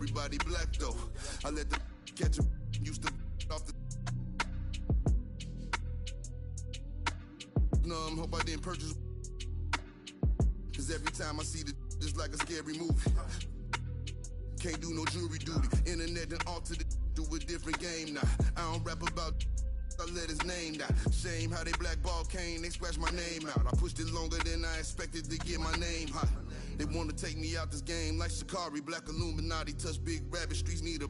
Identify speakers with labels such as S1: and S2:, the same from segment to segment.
S1: everybody black though. I let the catch a used to off the numb, hope I didn't purchase. Cause every time I see the just like a scary movie. Can't do no jury duty. Internet and altered it to a different game now. I don't rap about I let his name down. Shame how they blackball Kane, they scratched my name out. I pushed it longer than I expected to get my name hot. They wanna take me out this game like Shikari. Black Illuminati touch big rabbit, streets need a.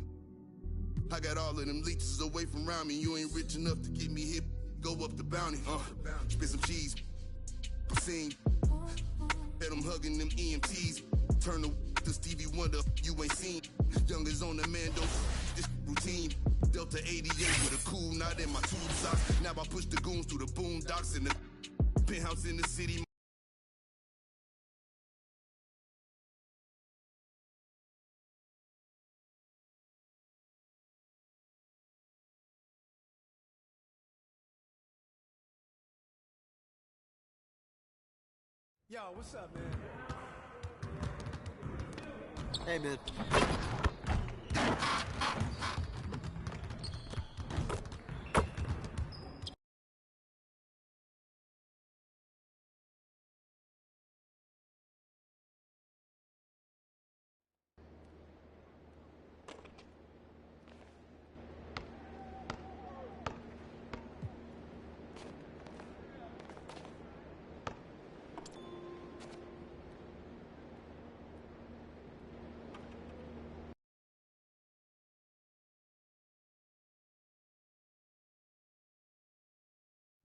S1: I got all of them leeches away from around me. You ain't rich enough to get me hip. Go up the bounty. Spit some cheese. Sing. Bet I'm hugging them EMTs. Turn to Stevie Wonder, you ain't seen. Youngers on the Mando, this routine. Delta 88 with a cool knot in my tube socks. Now I push the goons through the boondocks in the penthouse in the city.
S2: Yo, what's up, man?
S3: Hey, man.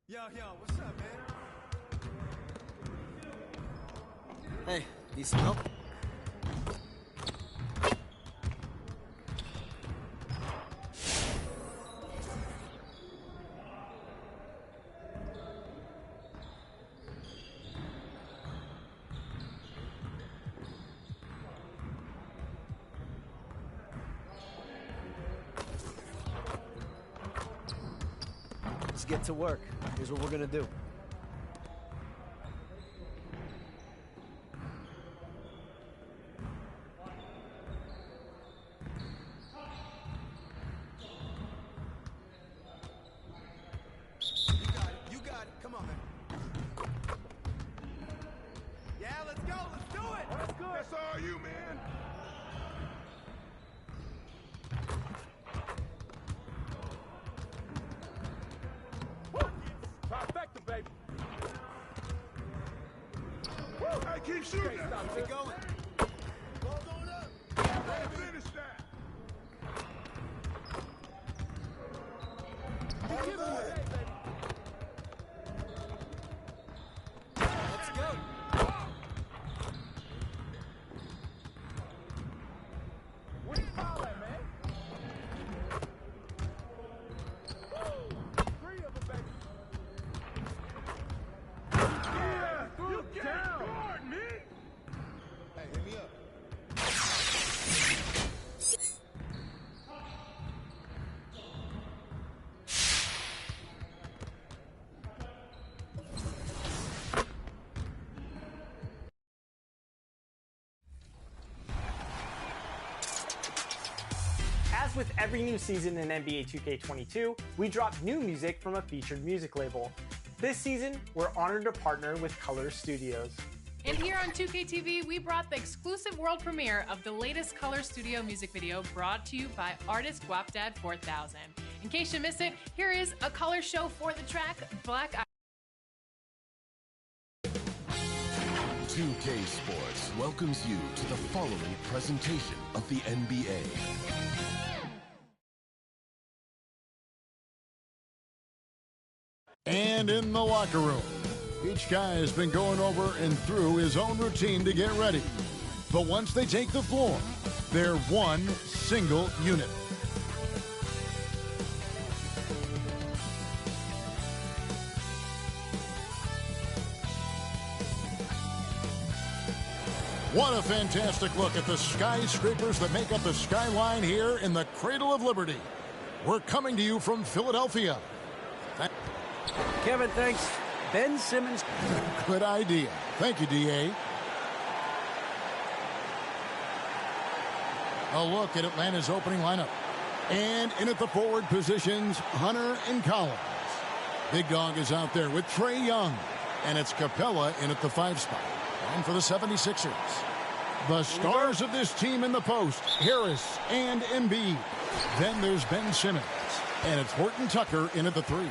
S2: Yo, what's up, man?
S3: Hey, need some help?
S4: Let's get to work. Here's what we're gonna do.
S2: You got it. Come on, man. Yeah, let's go. Let's do it. That's good.
S1: That's all you, man.
S2: Trifecta, baby.
S1: Hey, keep shooting.
S2: Stop it going.
S1: Ball going up. Finish that.
S2: Keep giving me that, baby.
S3: Let's go.
S2: Where you foul at, man? Woo! 3 of them, baby.
S1: Yeah, you get
S2: down.
S1: guard me.
S2: Hey, hit me up.
S5: As with every new season in NBA 2K22, we drop new music from a featured music label. This season, we're honored to partner with Color Studios.
S6: And here on 2K TV, we brought the exclusive world premiere of the latest Color Studio music video brought to you by artist Guapdad 4000. In case you missed it, here is a color show for the track Black Eye.
S7: 2K Sports welcomes you to the following presentation of the NBA.
S8: And in the locker room, each guy has been going over and through his own routine to get ready. But once they take the floor, they're one single unit. What a fantastic look at the skyscrapers that make up the skyline here in the Cradle of Liberty. We're coming to you from Philadelphia.
S4: Kevin, thanks. Ben Simmons.
S8: Good idea. Thank you, D.A. A look at Atlanta's opening lineup. And in at the forward positions, Hunter and Collins. Big Dog is out there with Trae Young. And it's Capella in at the 5 spot. And for the 76ers. The stars of this team in the post, Harris and Embiid. Then there's Ben Simmons. And it's Horton Tucker in at the 3.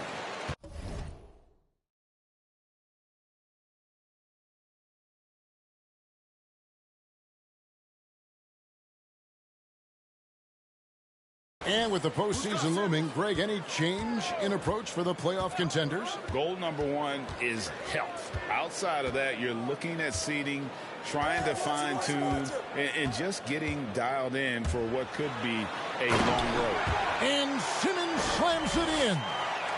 S8: And with the postseason looming, Greg, any change in approach for the playoff contenders?
S9: Goal number 1 is health. Outside of that, you're looking at seeding, trying to fine-tune, and just getting dialed in for what could be a long road.
S8: And Simmons slams it in.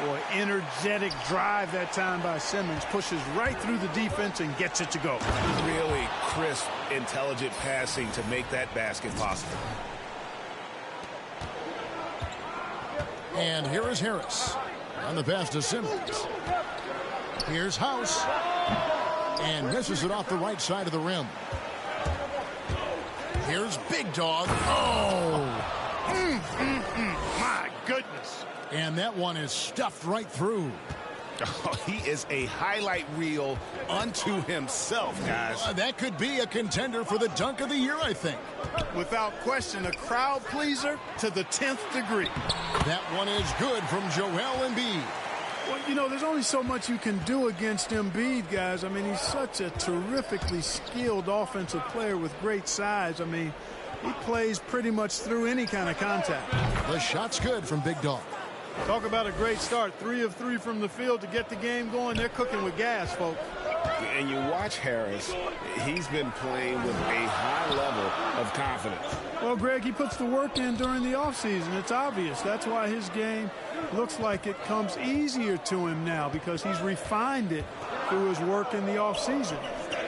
S10: Boy, energetic drive that time by Simmons. Pushes right through the defense and gets it to go.
S9: Really crisp, intelligent passing to make that basket possible.
S8: And here is Harris on the pass to Simmons. Here's House. And misses it off the right side of the rim. Here's Big Dog. Oh!
S10: My goodness.
S8: And that one is stuffed right through.
S9: Oh, he is a highlight reel unto himself, guys.
S8: That could be a contender for the dunk of the year, I think.
S10: Without question, a crowd pleaser to the 10th degree.
S8: That one is good from Joel Embiid.
S10: Well, you know, there's only so much you can do against Embiid, guys. I mean, he's such a terrifically skilled offensive player with great size. I mean, he plays pretty much through any kind of contact.
S8: The shot's good from Big Dog.
S10: Talk about a great start. 3 of 3 from the field to get the game going. They're cooking with gas, folks.
S9: And you watch Harris, he's been playing with a high level of confidence.
S10: Well, Greg, he puts the work in during the offseason. It's obvious. That's why his game looks like it comes easier to him now, because he's refined it through his work in the offseason.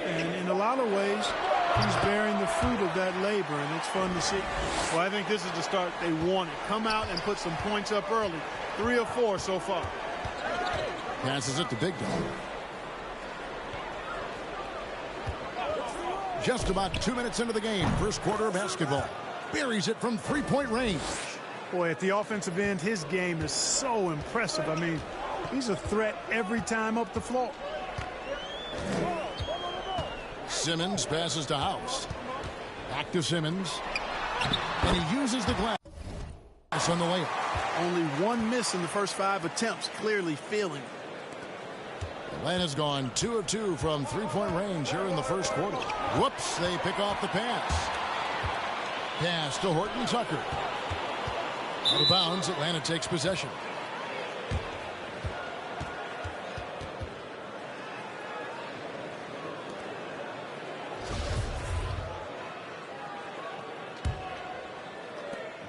S10: And in a lot of ways, he's bearing the fruit of that labor, and it's fun to see.
S2: Well, I think this is the start they wanted. Come out and put some points up early. 3 of 4 so far.
S8: Passes it to Big Dog. Just about 2 minutes into the game, first quarter of basketball. Buries it from three-point range.
S10: Boy, at the offensive end, his game is so impressive. I mean, he's a threat every time up the floor.
S8: Simmons passes to House. Back to Simmons. And he uses the glass on the layup.
S10: Only 1 miss in the first 5 attempts, clearly feeling it.
S8: Atlanta's gone 2 of 2 from three-point range here in the first quarter. Whoops, they pick off the pass. Pass to Horton Tucker. Out of bounds, Atlanta takes possession.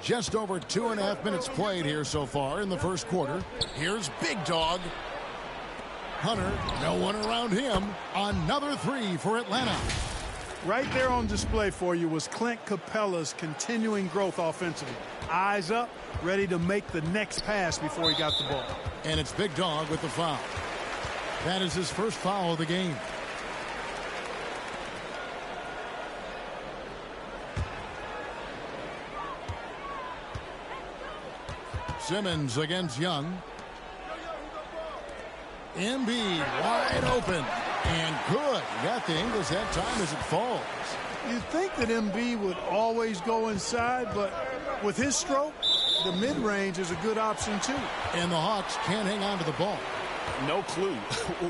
S8: Just over 2.5 minutes played here so far in the first quarter. Here's Big Dog. Hunter, no one around him. Another 3 for Atlanta.
S10: Right there on display for you was Clint Capella's continuing growth offensively. Eyes up, ready to make the next pass before he got the ball.
S8: And it's Big Dog with the foul. That is his first foul of the game. Simmons against Young. Embiid wide open. And good. He got the Ingles that time as it falls.
S10: You'd think that Embiid would always go inside, but with his stroke, the mid-range is a good option too.
S8: And the Hawks can't hang on to the ball.
S9: No clue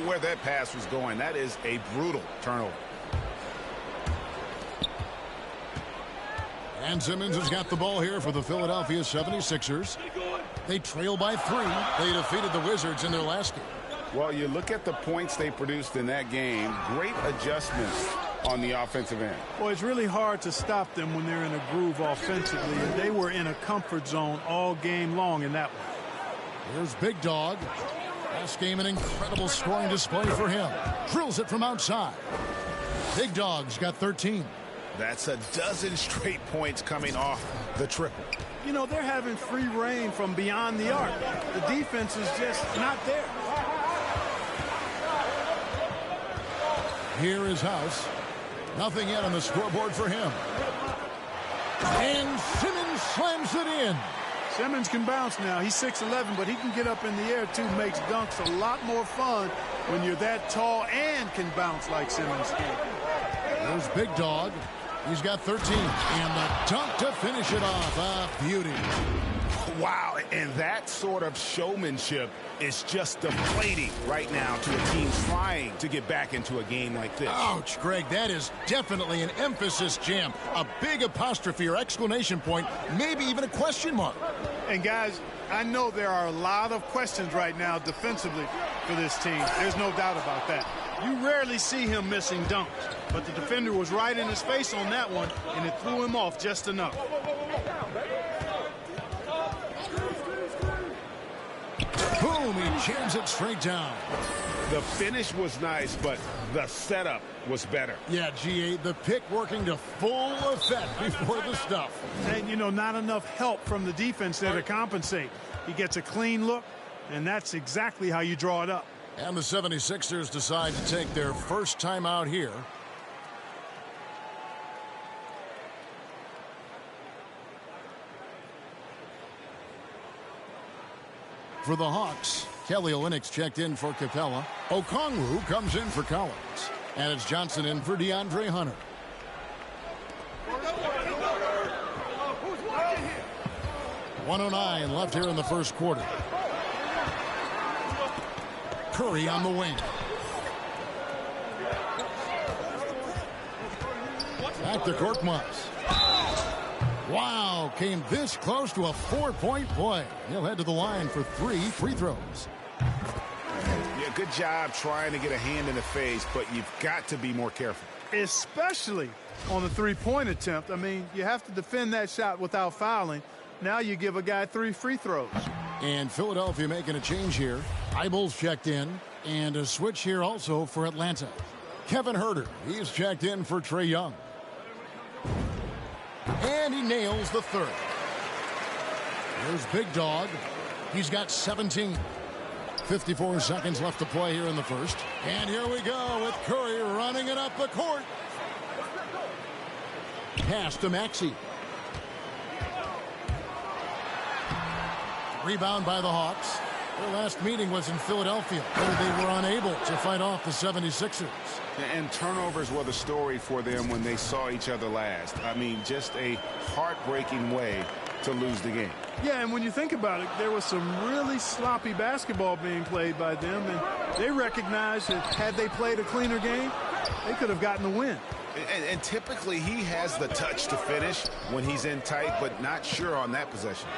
S9: where that pass was going. That is a brutal turnover.
S8: And Simmons has got the ball here for the Philadelphia 76ers. They trail by 3. They defeated the Wizards in their last game.
S9: Well, you look at the points they produced in that game. Great adjustments on the offensive end.
S10: Boy, it's really hard to stop them when they're in a groove offensively, and they were in a comfort zone all game long in that one.
S8: Here's Big Dog. Last game, an incredible scoring display for him. Drills it from outside. Big Dog's got 13.
S9: That's a dozen straight points coming off the triple.
S10: You know, they're having free reign from beyond the arc. The defense is just not there.
S8: Here is House. Nothing yet on the scoreboard for him. And Simmons slams it in.
S10: Simmons can bounce now. He's 6'11", but he can get up in the air, too. Makes dunks a lot more fun when you're that tall and can bounce like Simmons can.
S8: There's Big Dog. He's got 13. And the dunk to finish it off. A beauty.
S9: Wow, and that sort of showmanship is just deflating right now to a team trying to get back into a game like this.
S8: Ouch, Greg, that is definitely an emphasis jam. A big apostrophe or exclamation point, maybe even a question mark.
S10: And guys, I know there are a lot of questions right now defensively for this team. There's no doubt about that. You rarely see him missing dunks, but the defender was right in his face on that one, and it threw him off just enough.
S8: Boom, he jams it straight down.
S9: The finish was nice, but the setup was better.
S8: Yeah, G8, the pick working to full effect before the stuff.
S10: And, you know, not enough help from the defense there to compensate. He gets a clean look, and that's exactly how you draw it up.
S8: And the 76ers decide to take their first time out here. For the Hawks, Kelly Olynyk's checked in for Capella. Okongwu comes in for Collins. And it's Johnson in for DeAndre Hunter. .109 left here in the first quarter. Curry on the wing. Back to Korkmaz. Wow, came this close to a 4-point play. He'll head to the line for 3 free throws.
S9: Yeah, good job trying to get a hand in the face, but you've got to be more careful.
S10: Especially on the three-point attempt. I mean, you have to defend that shot without fouling. Now you give a guy 3 free throws.
S8: And Philadelphia making a change here. Eibel's checked in. And a switch here also for Atlanta. Kevin Huerter, he's checked in for Trae Young. And he nails the third. There's Big Dog. He's got 17. 54 seconds left to play here in the first. And here we go with Curry running it up the court. Pass to Maxey. Rebound by the Hawks. Their last meeting was in Philadelphia, where they were unable to fight off the 76ers.
S9: And turnovers were the story for them when they saw each other last. I mean, just a heartbreaking way to lose the game.
S10: Yeah, and when you think about it, there was some really sloppy basketball being played by them, and they recognized that had they played a cleaner game, they could have gotten the win.
S9: And typically he has the touch to finish when he's in tight, but not sure on that possession.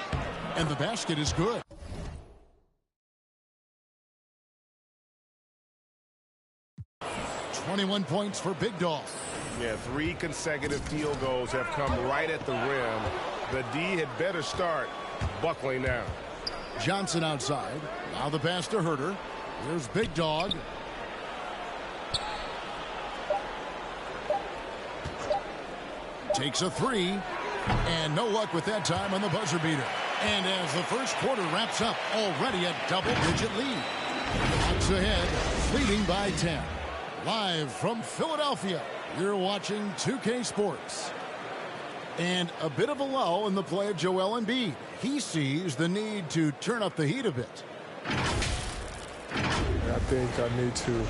S8: And the basket is good. .21 points for Big Dog.
S11: Yeah, 3 consecutive field goals have come right at the rim. The D had better start buckling now.
S8: Johnson outside. Now the pass to Huerter. Here's Big Dog. Takes a 3. And no luck with that time on the buzzer beater. And as the first quarter wraps up, already a double-digit lead. Hawks ahead, leading by 10. Live from Philadelphia, you're watching 2K Sports. And a bit of a lull in the play of Joel Embiid. He sees the need to turn up the heat a bit.
S12: I think I need to,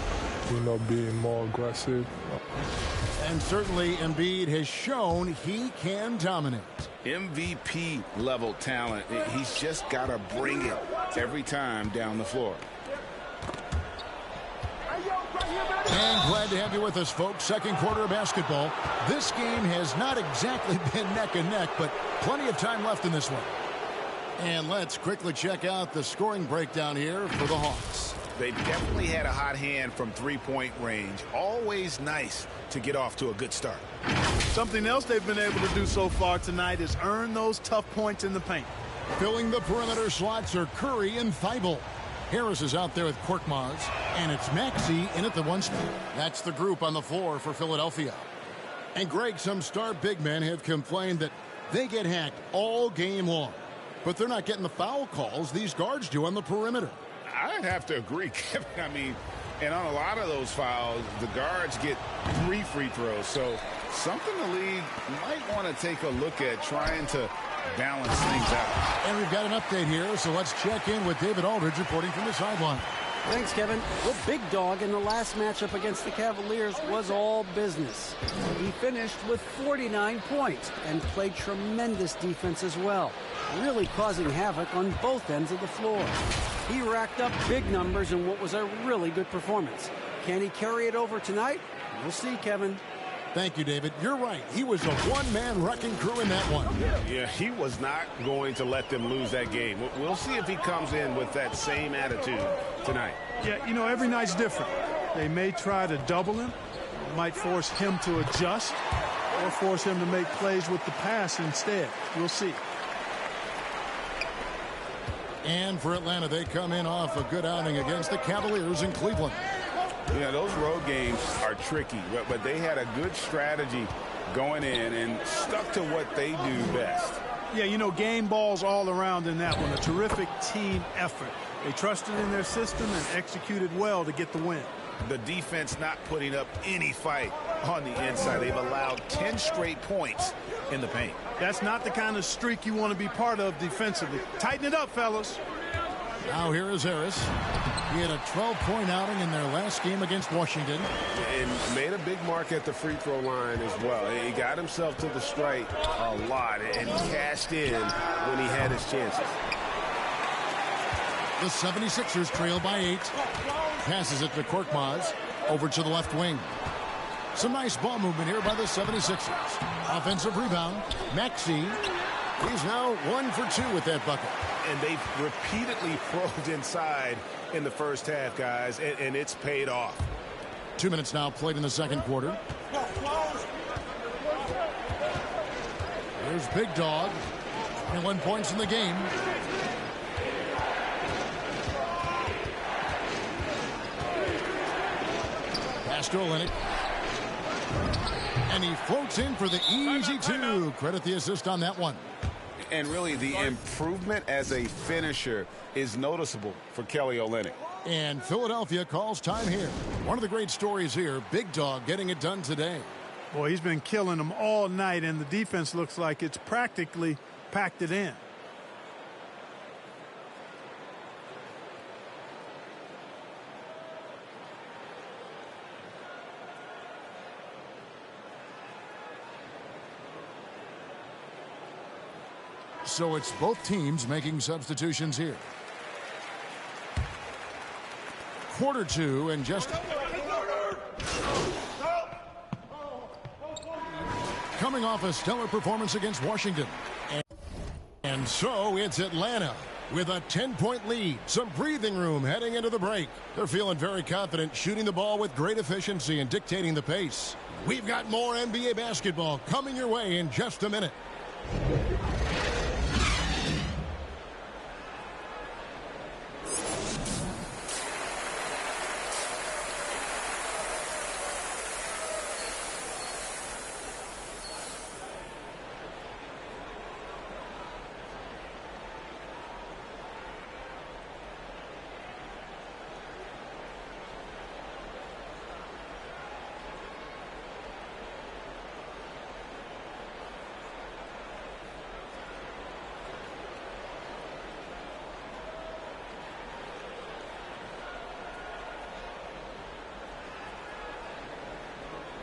S12: be more aggressive.
S8: And certainly Embiid has shown he can dominate.
S9: MVP level talent. He's just got to bring it every time down the floor.
S8: And glad to have you with us, folks. Second quarter of basketball. This game has not exactly been neck and neck, but plenty of time left in this one. And let's quickly check out the scoring breakdown here for the Hawks.
S9: They've definitely had a hot hand from three-point range. Always nice to get off to a good start.
S10: Something else they've been able to do so far tonight is earn those tough points in the paint.
S8: Filling the perimeter slots are Curry and Thibault. Harris is out there with Korkmaz, and it's Maxey in at the 1 spot. That's the group on the floor for Philadelphia. And Greg, some star big men have complained that they get hacked all game long. But they're not getting the foul calls these guards do on the perimeter.
S9: I'd have to agree, Kevin. I mean, and on a lot of those fouls, the guards get 3 free throws. So something the league might want to take a look at, trying to balance things out.
S8: And we've got an update here, so let's check in with David Aldridge reporting from the sideline.
S13: Thanks, Kevin. The big dog in the last matchup against the Cavaliers was all business. He finished with 49 points and played tremendous defense as well, really causing havoc on both ends of the floor. He racked up big numbers in what was a really good performance. Can he carry it over tonight? We'll see, Kevin.
S8: Thank you, David. You're right. He was a one-man wrecking crew in that one.
S11: Yeah, he was not going to let them lose that game. We'll see if he comes in with that same attitude tonight.
S10: Yeah, you know, every night's different. They may try to double him, might force him to adjust, or force him to make plays with the pass instead. We'll see.
S8: And for Atlanta, they come in off a good outing against the Cavaliers in Cleveland.
S9: Yeah, those road games are tricky, but they had a good strategy going in and stuck to what they do best.
S10: Yeah, you know, game balls all around in that one. A terrific team effort. They trusted in their system and executed well to get the win.
S9: The defense not putting up any fight on the inside. They've allowed 10 straight points in the paint.
S10: That's not the kind of streak you want to be part of defensively. Tighten it up, fellas.
S8: Now here is Harris. He had a 12-point outing in their last game against Washington.
S11: And made a big mark at the free throw line as well. He got himself to the strike a lot and cashed in when he had his chances.
S8: The 76ers trail by 8. Passes it to Korkmaz. Over to the left wing. Some nice ball movement here by the 76ers. Offensive rebound. Maxey. He's now 1 for 2 with that bucket.
S11: And they've repeatedly probed inside in the first half, guys, and it's paid off.
S8: 2 minutes now played in the second quarter. There's Big Dog. 21 points in the game. Pass to Olynyk. And he floats in for the easy 2. Credit the assist on that one.
S9: And really, the improvement as a finisher is noticeable for Kelly Olynyk.
S8: And Philadelphia calls time here. One of the great stories here, Big Dog getting it done today.
S10: Boy, he's been killing them all night, and the defense looks like it's practically packed it in.
S8: So it's both teams making substitutions here. Quarter 2 and just coming off a stellar performance against Washington. And so it's Atlanta with a 10-point lead. Some breathing room heading into the break. They're feeling very confident, shooting the ball with great efficiency and dictating the pace. We've got more NBA basketball coming your way in just a minute.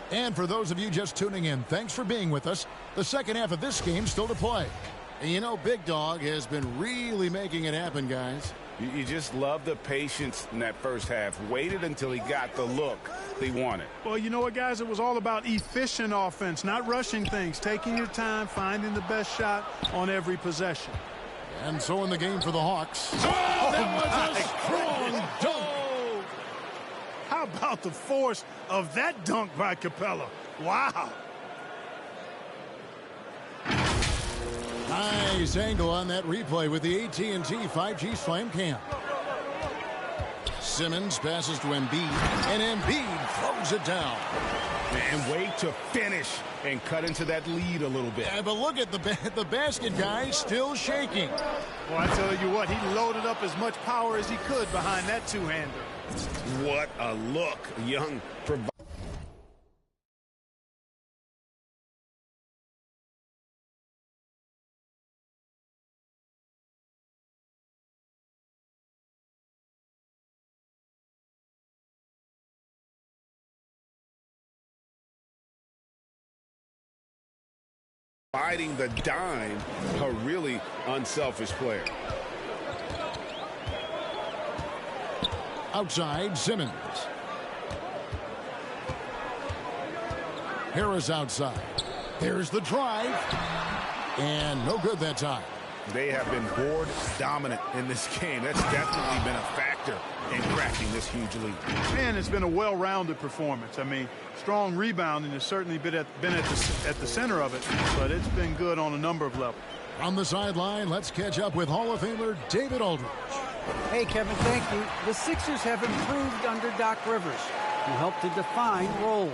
S8: And for those of you just tuning in, thanks for being with us. The second half of this game still to play. And you know, Big Dog has been really making it happen, guys.
S9: You just love the patience in that first half. Waited until he got the look they wanted.
S10: Well, you know what, guys? It was all about efficient offense, not rushing things, taking your time, finding the best shot on every possession.
S8: And so in the game for the Hawks. Oh, that was a strong dunk.
S10: How about the force of that dunk by Capella? Wow.
S8: Nice angle on that replay with the AT&T 5G Slam Cam. Simmons passes to Embiid, and Embiid throws it down.
S9: And wait to finish and cut into that lead a little bit.
S8: Yeah, but look at the basket, guys, still shaking.
S10: Well, I tell you what, he loaded up as much power as he could behind that two-hander.
S11: What a look. Young provides.
S9: Biding the dime, a really unselfish player.
S8: Outside, Simmons. Harris outside. There's the drive. And no good that time.
S9: They have been board dominant in this game. That's definitely been a factor in cracking this huge lead.
S2: And it's been a well-rounded performance. I mean, strong rebounding has certainly been at the center of it, but it's been good on a number of levels.
S8: On the sideline, let's catch up with Hall of Famer David Aldridge.
S13: Hey, Kevin, thank you. The Sixers have improved under Doc Rivers, who helped to define roles.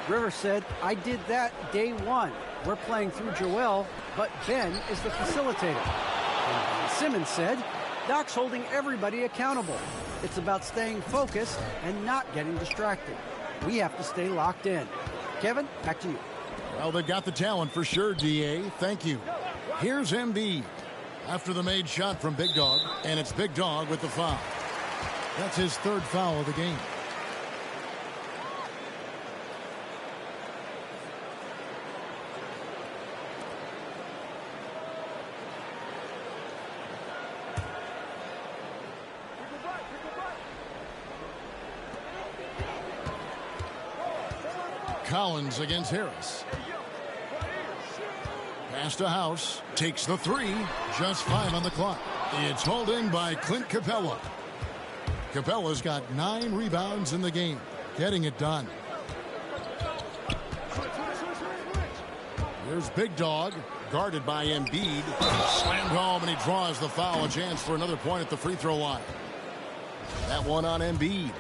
S13: Rivers said, I did that day one. We're playing through Joel, but Ben is the facilitator. And Simmons said, Doc's holding everybody accountable. It's about staying focused and not getting distracted. We have to stay locked in. Kevin, back to you.
S8: Well, they've got the talent for sure, D.A. Thank you. Here's Embiid after the made shot from Big Dog, and it's Big Dog with the foul. That's his third foul of the game. Collins against Harris. Pass to House. Takes the three. Just 5 on the clock. It's hauled in by Clint Capella. Capella's got 9 rebounds in the game. Getting it done. Here's Big Dog. Guarded by Embiid. Slammed home and he draws the foul. A chance for another point at the free throw line. That one on Embiid.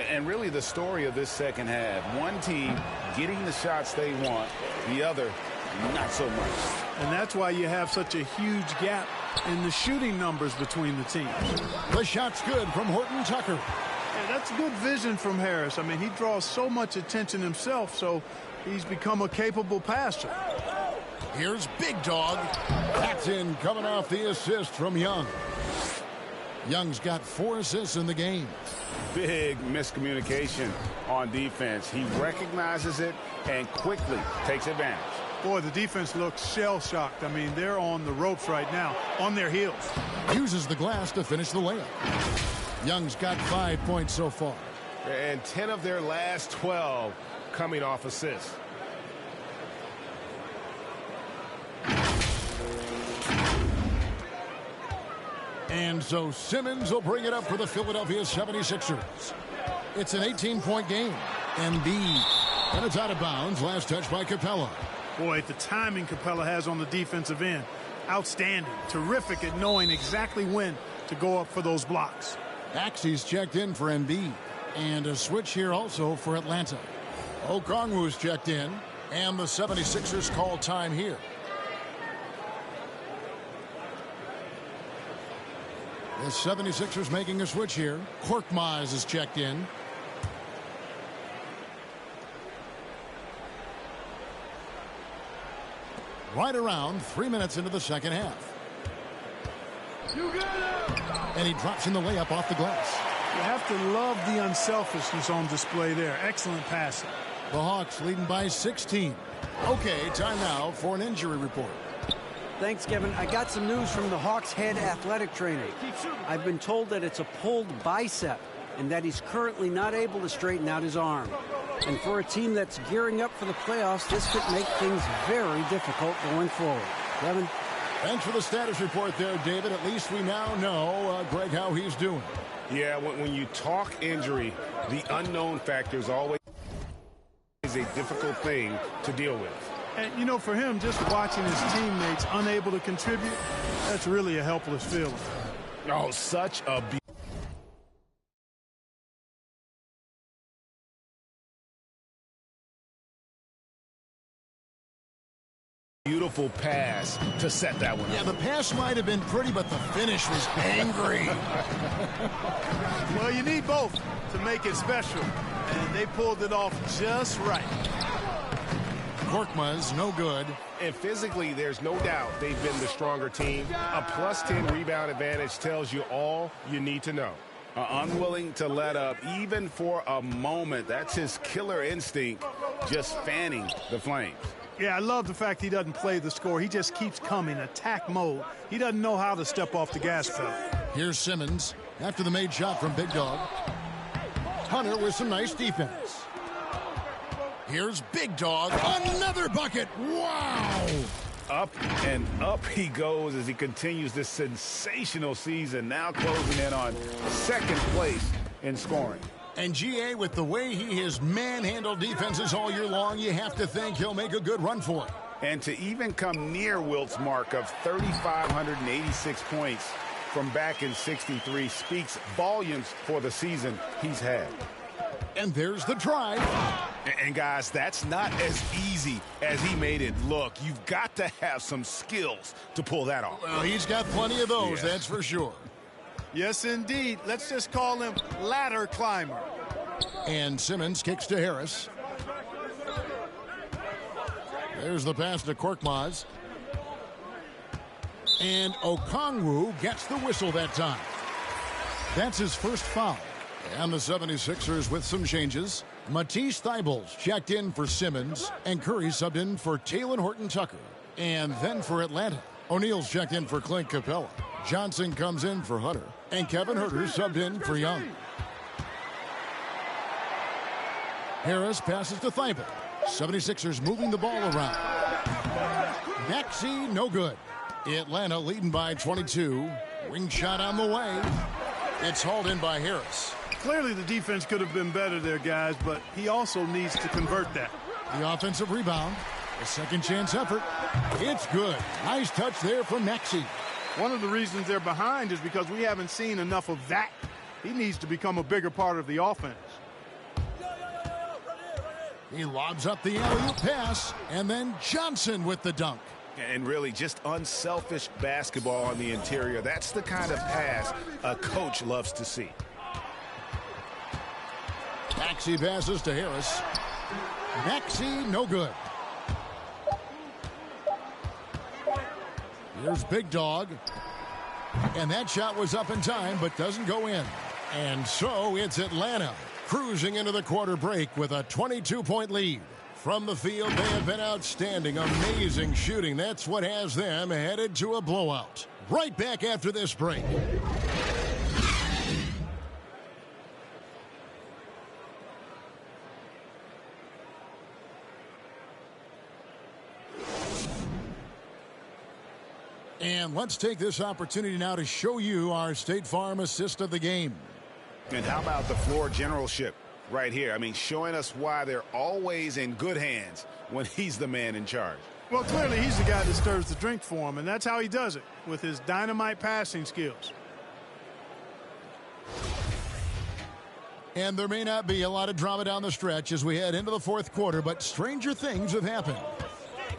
S9: And really the story of this second half, one team getting the shots they want, the other not so much.
S2: And that's why you have such a huge gap in the shooting numbers between the teams.
S8: The shot's good from Horton Tucker.
S2: Yeah, that's good vision from Harris. I mean, he draws so much attention himself, so he's become a capable passer.
S8: Here's Big Dog. That's in, coming off the assist from Young. Young's got 4 assists in the game.
S9: Big miscommunication on defense. He recognizes it and quickly takes advantage.
S2: Boy, the defense looks shell-shocked. I mean, they're on the ropes right now, on their heels.
S8: Uses the glass to finish the layup. Young's got 5 points so far.
S11: And 10 of their last 12 coming off assists.
S8: And so Simmons will bring it up for the Philadelphia 76ers. It's an 18-point game. Embiid. And it's out of bounds. Last touch by Capella.
S2: Boy, the timing Capella has on the defensive end. Outstanding. Terrific at knowing exactly when to go up for those blocks.
S8: Axie's checked in for Embiid. And a switch here also for Atlanta. Okongwu's checked in. And the 76ers call time here. The 76ers making a switch here. Korkmaz is checked in. Right around 3 minutes into the second half. And he drops in the layup off the glass.
S2: You have to love the unselfishness on display there. Excellent passing.
S8: The Hawks leading by 16. Okay, time now for an injury report.
S13: Thanks, Kevin. I got some news from the Hawks head athletic trainer. I've been told that it's a pulled bicep and that he's currently not able to straighten out his arm. And for a team that's gearing up for the playoffs, this could make things very difficult going forward. Kevin?
S8: Thanks for the status report there, David. At least we now know, Greg, how he's doing.
S11: Yeah, when you talk injury, the unknown factor is always a difficult thing to deal with.
S2: And, you know, for him, just watching his teammates unable to contribute, that's really a helpless feeling.
S11: Oh, such a beautiful pass to set that one up.
S8: Yeah, the pass might have been pretty, but the finish was angry.
S2: Well, you need both to make it special, and they pulled it off just right.
S8: Korkmaz, no good.
S11: And physically, there's no doubt they've been the stronger team. A plus 10 rebound advantage tells you all you need to know.
S9: Unwilling to let up even for a moment. That's his killer instinct, just fanning the flames.
S2: Yeah, I love the fact he doesn't play the score. He just keeps coming, attack mode. He doesn't know how to step off the gas pedal.
S8: Here's Simmons after the made shot from Big Dog. Hunter with some nice defense. Here's Big Dog. Another bucket. Wow.
S9: Up and up he goes as he continues this sensational season, now closing in on second place in scoring.
S8: And GA, with the way he has manhandled defenses all year long, you have to think he'll make a good run for it.
S9: And to even come near Wilt's mark of 3,586 points from back in '63 speaks volumes for the season he's had.
S8: And there's the drive.
S9: And guys, that's not as easy as he made it look. You've got to have some skills to pull that off.
S8: Well, he's got plenty of those, that's for sure.
S2: Yes, indeed. Let's just call him ladder climber.
S8: And Simmons kicks to Harris. There's the pass to Korkmaz. And Okongwu gets the whistle that time. That's his first foul. And the 76ers with some changes. Matisse Thybulle's checked in for Simmons, and Curry subbed in for Talen Horton-Tucker. And then for Atlanta, O'Neal's checked in for Clint Capella. Johnson comes in for Hunter, and Kevin Huerter subbed in for Young. Harris passes to Thybulle. 76ers moving the ball around. Maxey, no good. Atlanta leading by 22. Wing shot on the way. It's hauled in by Harris.
S2: Clearly the defense could have been better there, guys, but he also needs to convert that.
S8: The offensive rebound. A second chance effort. It's good. Nice touch there from Maxey.
S2: One of the reasons they're behind is because we haven't seen enough of that. He needs to become a bigger part of the offense.
S8: He lobs up the alley-oop pass, and then Johnson with the dunk.
S9: And really just unselfish basketball on the interior. That's the kind of pass a coach loves to see.
S8: Maxey passes to Harris. Maxey, no good. Here's Big Dog. And that shot was up in time, but doesn't go in. And so it's Atlanta cruising into the quarter break with a 22-point lead. From the field, they have been outstanding. Amazing shooting. That's what has them headed to a blowout. Right back after this break. And let's take this opportunity now to show you our State Farm assist of the game.
S9: And how about the floor generalship right here? I mean, showing us why they're always in good hands when he's the man in charge.
S2: Well, clearly he's the guy that stirs the drink for him, and that's how he does it, with his dynamite passing skills.
S8: And there may not be a lot of drama down the stretch as we head into the fourth quarter, but stranger things have happened.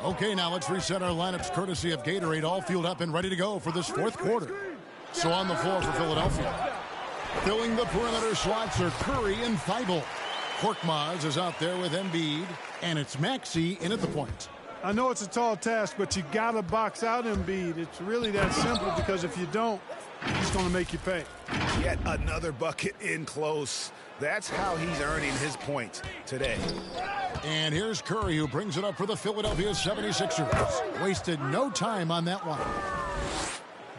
S8: Okay, now let's reset our lineups courtesy of Gatorade, all fueled up and ready to go for this fourth quarter. So on the floor for Philadelphia. Filling the perimeter slots are Curry and Thybulle. Korkmaz is out there with Embiid, and it's Maxey in at the point.
S2: I know it's a tall task, but you got to box out Embiid. It's really that simple, because if you don't, he's going to make you pay.
S9: Yet another bucket in close. That's how he's earning his points today.
S8: And here's Curry, who brings it up for the Philadelphia 76ers. Wasted no time on that one.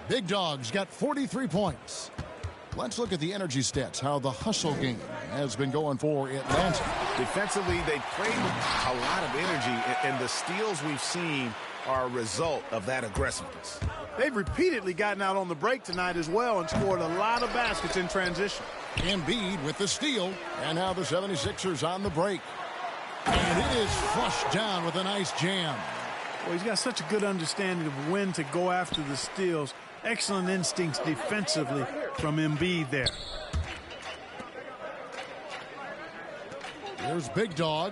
S8: Big Dog's got 43 points. Let's look at the energy stats, how the hustle game has been going for Atlanta.
S9: Defensively, they played with a lot of energy, and the steals we've seen are a result of that aggressiveness.
S2: They've repeatedly gotten out on the break tonight as well and scored a lot of baskets in transition.
S8: Embiid with the steal, and now the 76ers on the break. And it is flushed down with a nice jam.
S2: Well, he's got such a good understanding of when to go after the steals. Excellent instincts defensively from Embiid there.
S8: Here's Big Dog.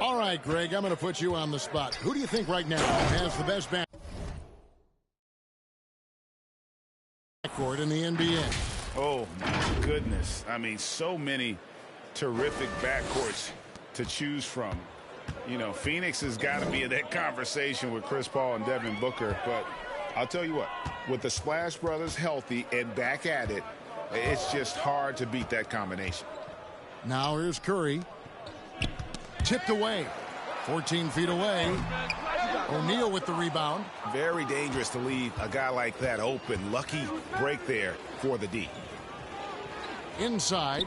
S8: All right, Greg, I'm going to put you on the spot. Who do you think right now has the best backcourt in the NBA?
S9: Oh, my goodness. I mean, so many terrific backcourts to choose from. You know, Phoenix has got to be in that conversation with Chris Paul and Devin Booker. But I'll tell you what, with the Splash Brothers healthy and back at it, it's just hard to beat that combination.
S8: Now here's Curry. Tipped away. 14 feet away. O'Neal with the rebound.
S11: Very dangerous to leave a guy like that open. Lucky break there for the D.
S8: Inside.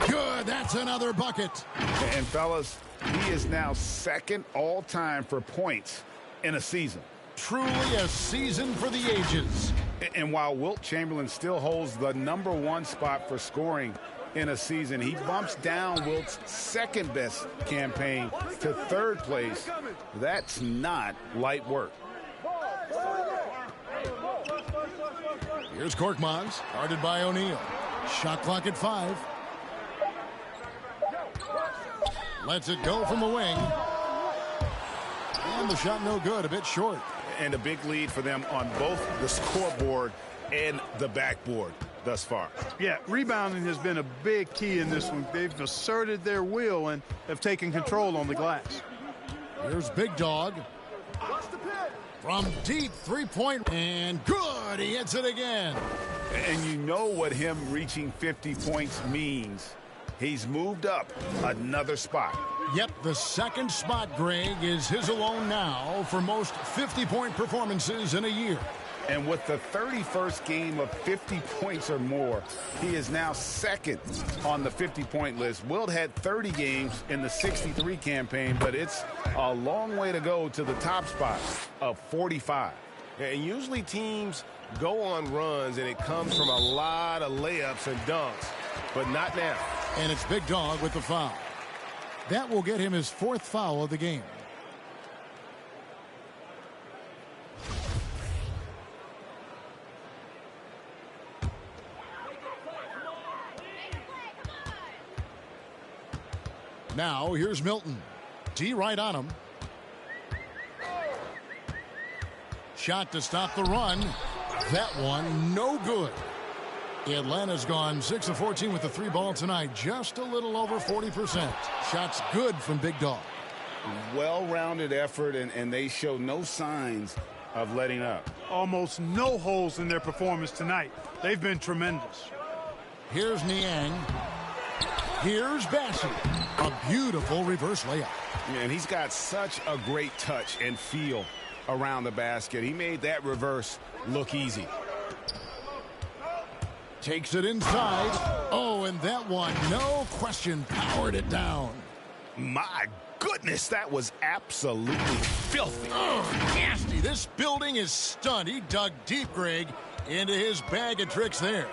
S8: Good. That's another bucket.
S9: And fellas, he is now second all-time for points in a season.
S8: Truly a season for the ages.
S9: And while Wilt Chamberlain still holds the #1 spot for scoring in a season, he bumps down Wilt's second best campaign to third place. That's not light work.
S8: Here's Korkmaz, guarded by O'Neal. Shot clock at 5. Lets it go from the wing. And the shot no good, a bit short.
S9: And a big lead for them on both the scoreboard and the backboard thus far.
S2: Yeah, rebounding has been a big key in this one. They've asserted their will and have taken control on the glass.
S8: Here's Big Dog. From deep three-point, and good, he hits it again.
S9: And you know what him reaching 50 points means. He's moved up another spot.
S8: Yep, the second spot, Greg, is his alone now for most 50-point performances in a year.
S9: And with the 31st game of 50 points or more, he is now second on the 50-point list. Wilt had 30 games in the 63 campaign, but it's a long way to go to the top spot of 45.
S11: And usually teams go on runs, and it comes from a lot of layups and dunks, but not now.
S8: And it's Big Dog with the foul. That will get him his 4th foul of the game. Now, here's Milton. D right on him. Shot to stop the run. That one, no good. Atlanta's gone 6 of 14 with the 3 ball tonight. Just a little over 40%. Shots good from Big Dog.
S9: Well-rounded effort, and they show no signs of letting up.
S2: Almost no holes in their performance tonight. They've been tremendous.
S8: Here's Niang. Here's Bassey. A beautiful reverse layup.
S11: And he's got such a great touch and feel around the basket. He made that reverse look easy.
S8: Takes it inside. Oh, and that one, no question, powered it down.
S9: My goodness, that was absolutely filthy.
S8: Oh, nasty. This building is stunned. He dug deep, Greg, into his bag of tricks there.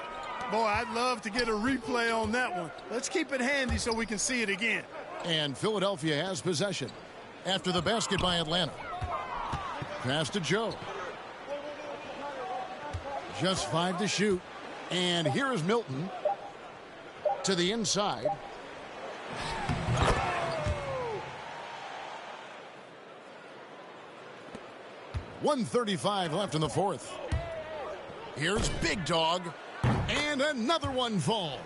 S10: Boy, I'd love to get a replay on that one. Let's keep it handy so we can see it again.
S8: And Philadelphia has possession after the basket by Atlanta. Pass to Joe. Just 5 to shoot. And here is Milton to the inside. .135 left in the 4th. Here's Big Dog. And another one falls.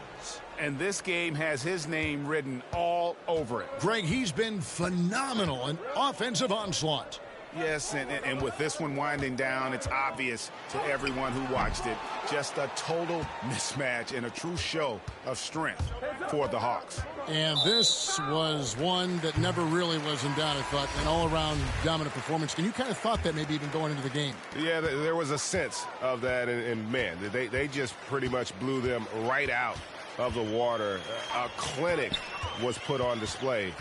S9: And this game has his name written all over it.
S8: Greg, he's been phenomenal in offensive onslaught.
S9: Yes, and with this one winding down, it's obvious to everyone who watched it. Just a total mismatch and a true show of strength for the Hawks.
S8: And this was one that never really was in doubt, I thought. An all-around dominant performance. And you kind of thought that maybe even going into the game.
S11: Yeah, there was a sense of that. And man, they just pretty much blew them right out of the water. A clinic was put on display.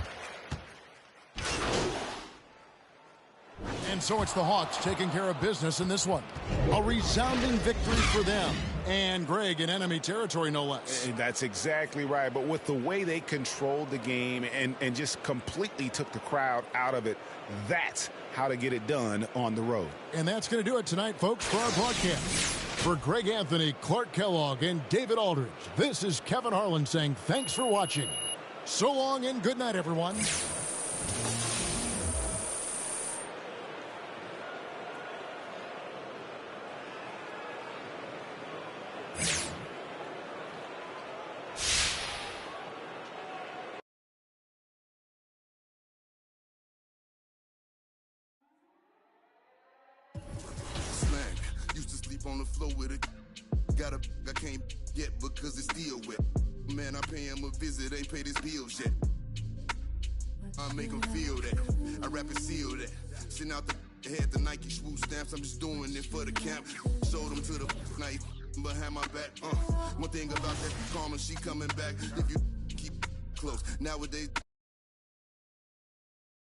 S8: And so it's the Hawks taking care of business in this one. A resounding victory for them. And, Greg, in enemy territory, no less.
S11: That's exactly right. But with the way they controlled the game and just completely took the crowd out of it, that's how to get it done on the road.
S8: And that's going to do it tonight, folks, for our broadcast. For Greg Anthony, Clark Kellogg, and David Aldridge, this is Kevin Harlan saying thanks for watching. So long and good night, everyone.
S1: On the floor with it. Got a I can't yet because it's still wet. Man, I pay him a visit, ain't paid his bills yet. I make them feel that. I rap and seal that. Send out the head the Nike swoop stamps. I'm just doing it for the camp. Sold them to the night behind my back. One thing about that karma, she coming back. If you keep close nowadays.